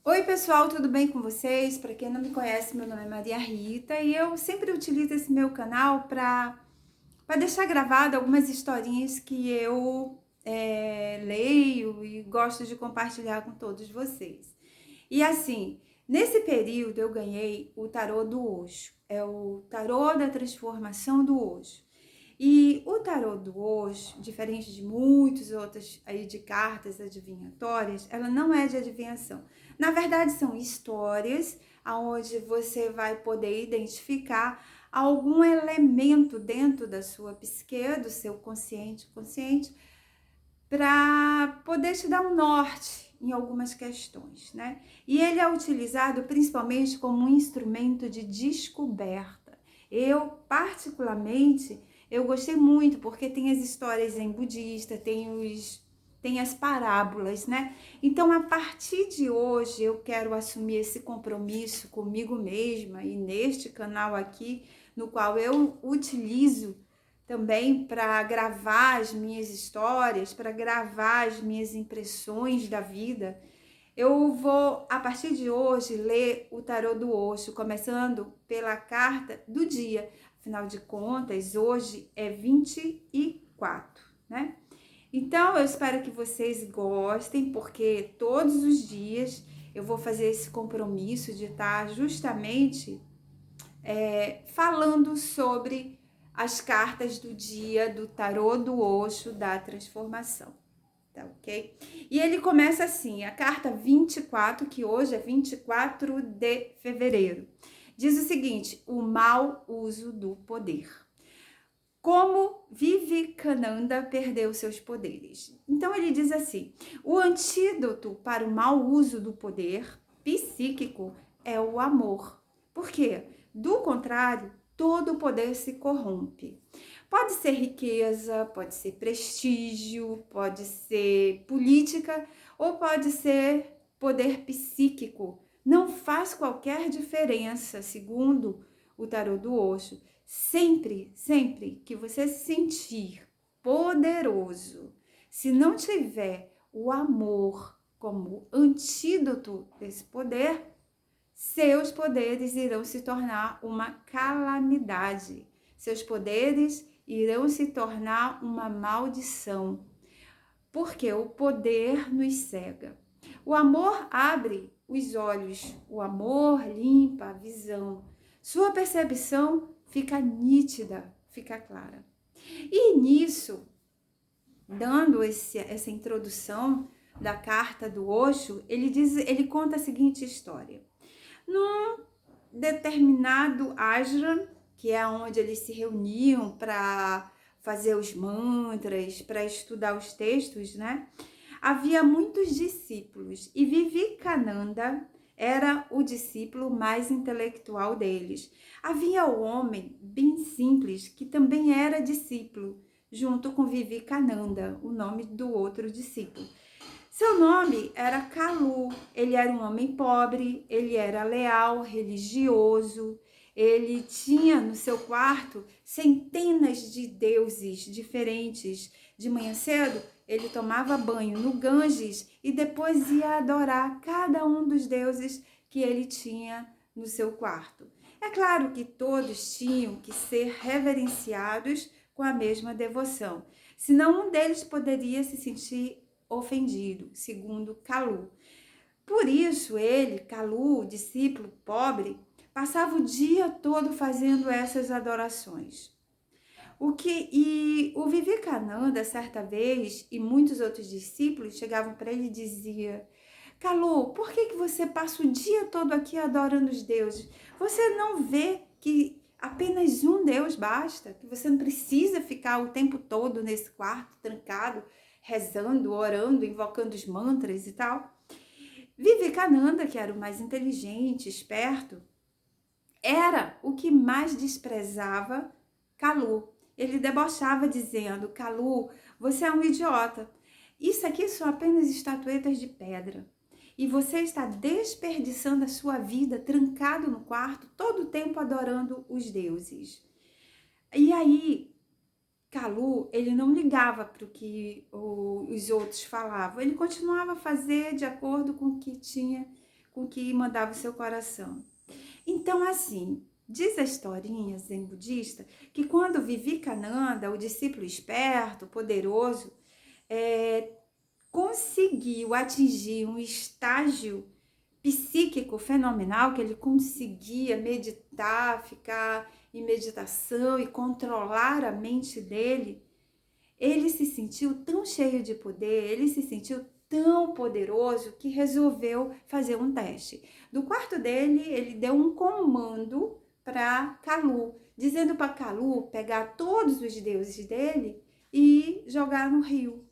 Oi pessoal, tudo bem com vocês? Para quem não me conhece, meu nome é Maria Rita e eu sempre utilizo esse meu canal para deixar gravado algumas historinhas que eu leio e gosto de compartilhar com todos vocês. E assim, nesse período eu ganhei o tarô do Osho, é o tarô da transformação do Osho. E o tarô do Osho, diferente de muitos outros aí de cartas adivinhatórias, ela não é de adivinhação. Na verdade, são histórias onde você vai poder identificar algum elemento dentro da sua psique, do seu consciente, para poder te dar um norte em algumas questões, né? E ele é utilizado principalmente como um instrumento de descoberta. Eu, particularmente, eu gostei muito porque tem as histórias em budista, tem as parábolas, né? Então, a partir de hoje, eu quero assumir esse compromisso comigo mesma e neste canal aqui, no qual eu utilizo também para gravar as minhas histórias, para gravar as minhas impressões da vida. Eu vou, a partir de hoje, ler o tarô do Osho, começando pela carta do dia. Afinal de contas, hoje é 24, né? Então, eu espero que vocês gostem, porque todos os dias eu vou fazer esse compromisso de estar justamente falando sobre as cartas do dia do tarô do Osho da transformação, tá ok? E ele começa assim, a carta 24, que hoje é 24 de fevereiro, diz o seguinte: o mau uso do poder. Como Vivekananda perdeu seus poderes. Então ele diz assim: o antídoto para o mau uso do poder psíquico é o amor. Por quê? Do contrário, todo o poder se corrompe. Pode ser riqueza, pode ser prestígio, pode ser política ou pode ser poder psíquico. Não faz qualquer diferença, segundo o tarô do Osho. Sempre que você se sentir poderoso, se não tiver o amor como antídoto desse poder, seus poderes irão se tornar uma calamidade. Seus poderes irão se tornar uma maldição, porque o poder nos cega. O amor abre os olhos, o amor limpa a visão. Sua percepção fica nítida, fica clara. E nisso, dando essa introdução da carta do Osho, ele conta a seguinte história. Num determinado ashram, que é onde eles se reuniam para fazer os mantras, para estudar os textos, né? Havia muitos discípulos e Vivekananda era o discípulo mais intelectual deles. Havia o homem bem simples que também era discípulo, junto com Vivekananda, o nome do outro discípulo. Seu nome era Kalu, ele era um homem pobre, ele era leal, religioso, ele tinha no seu quarto centenas de deuses diferentes. De manhã cedo, ele tomava banho no Ganges e depois ia adorar cada um dos deuses que ele tinha no seu quarto. É claro que todos tinham que ser reverenciados com a mesma devoção, senão um deles poderia se sentir ofendido, segundo Kalu. Por isso ele, Kalu, discípulo pobre, passava o dia todo fazendo essas adorações. O Vivekananda, certa vez, e muitos outros discípulos chegavam para ele e diziam: Kalu, por que você passa o dia todo aqui adorando os deuses? Você não vê que apenas um Deus basta? Que você não precisa ficar o tempo todo nesse quarto trancado, rezando, orando, invocando os mantras e tal? Vivekananda, que era o mais inteligente, esperto, era o que mais desprezava Kalu. Ele debochava dizendo: Kalu, você é um idiota. Isso aqui são apenas estatuetas de pedra. E você está desperdiçando a sua vida trancado no quarto, todo o tempo adorando os deuses. E aí, Kalu, ele não ligava para o que os outros falavam. Ele continuava a fazer de acordo com o que tinha, com que mandava o seu coração. Então, assim, diz a historinha zen budista que quando Vivekananda, o discípulo esperto, poderoso, conseguiu atingir um estágio psíquico fenomenal, que ele conseguia meditar, ficar em meditação e controlar a mente dele, ele se sentiu tão cheio de poder, ele se sentiu tão poderoso que resolveu fazer um teste. Do quarto dele, ele deu um comando para Kalu, dizendo para Kalu pegar todos os deuses dele e jogar no rio.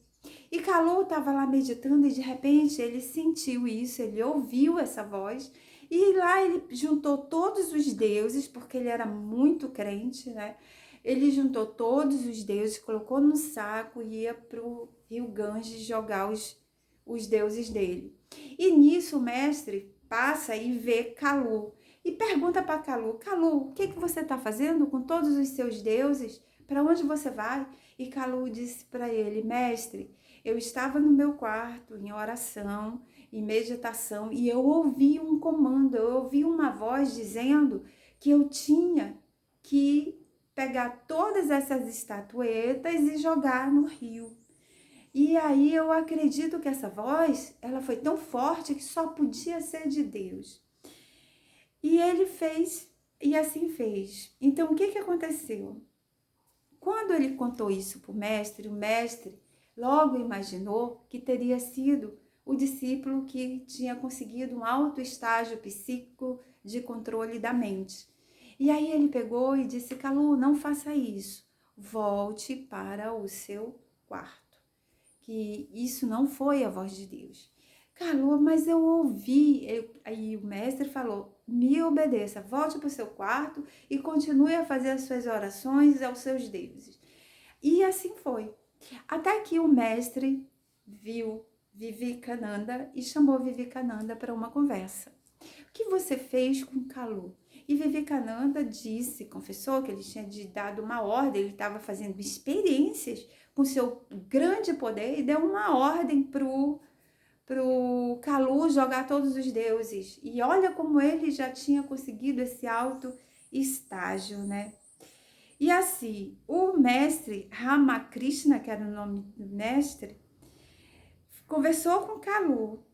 E Kalu estava lá meditando e de repente ele sentiu isso, ele ouviu essa voz e lá ele juntou todos os deuses, porque ele era muito crente, né? Ele juntou todos os deuses, colocou no saco e ia para o rio Ganges jogar os deuses dele. E nisso o mestre passa e vê Kalu e pergunta para Kalu: Kalu, o que você está fazendo com todos os seus deuses? Para onde você vai? E Kalu disse para ele: mestre, eu estava no meu quarto em oração, em meditação, e eu ouvi um comando, eu ouvi uma voz dizendo que eu tinha que pegar todas essas estatuetas e jogar no rio. E aí eu acredito que essa voz, ela foi tão forte que só podia ser de Deus. E ele fez, e assim fez. Então, o que aconteceu? Quando ele contou isso para o mestre logo imaginou que teria sido o discípulo que tinha conseguido um alto estágio psíquico de controle da mente. E aí ele pegou e disse: Kalu, não faça isso, volte para o seu quarto, que isso não foi a voz de Deus. Kalu, mas eu ouvi. Aí o mestre falou: me obedeça, volte para o seu quarto e continue a fazer as suas orações aos seus deuses. E assim foi. Até que o mestre viu Vivekananda e chamou Vivekananda para uma conversa. O que você fez com Kalu? E Vivekananda disse, confessou que ele tinha dado uma ordem, ele estava fazendo experiências com seu grande poder e deu uma ordem pro Kalu jogar todos os deuses. E olha como ele já tinha conseguido esse alto estágio, né? E assim, o mestre Ramakrishna, que era o nome do mestre, conversou com Kalu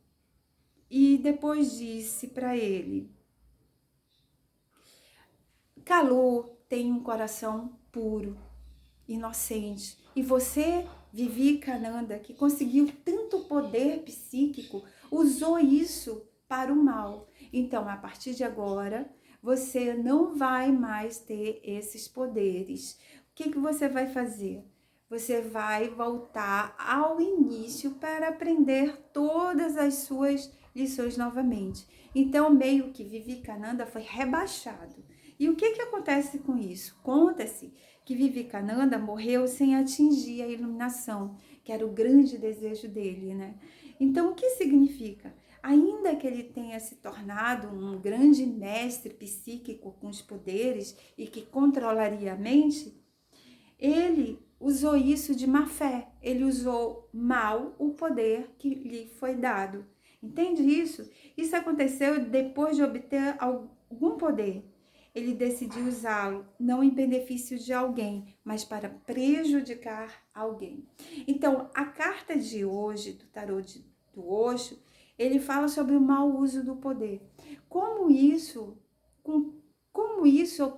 e depois disse para ele: Kalu tem um coração puro, inocente, e você, Vivekananda, que conseguiu tanto poder psíquico, usou isso para o mal. Então, a partir de agora, você não vai mais ter esses poderes. O que você vai fazer? Você vai voltar ao início para aprender todas as suas lições novamente. Então, meio que Vivekananda foi rebaixado. E o que acontece com isso? Conta-se que Vivekananda morreu sem atingir a iluminação, que era o grande desejo dele, né? Então, o que significa? Ainda que ele tenha se tornado um grande mestre psíquico com os poderes e que controlaria a mente, ele usou isso de má fé, ele usou mal o poder que lhe foi dado. Entende isso? Isso aconteceu depois de obter algum poder. Ele decidiu usá-lo não em benefício de alguém, mas para prejudicar alguém. Então, a carta de hoje, do tarô do Osho, ele fala sobre o mau uso do poder. Como isso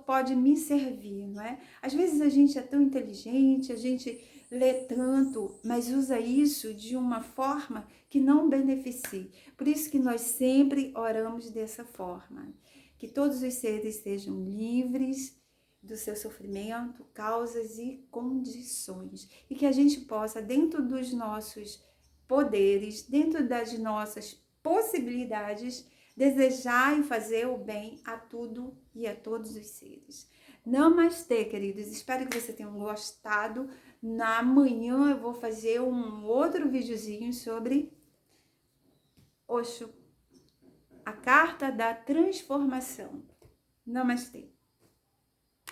pode me servir, não é? Às vezes a gente é tão inteligente, a gente lê tanto, mas usa isso de uma forma que não beneficie. Por isso que nós sempre oramos dessa forma. Que todos os seres sejam livres do seu sofrimento, causas e condições. E que a gente possa, dentro dos nossos poderes, dentro das nossas possibilidades, desejar e fazer o bem a tudo e a todos os seres. Namastê, queridos. Espero que vocês tenham gostado. Na manhã eu vou fazer um outro videozinho sobre Osho, a carta da transformação. Namastê.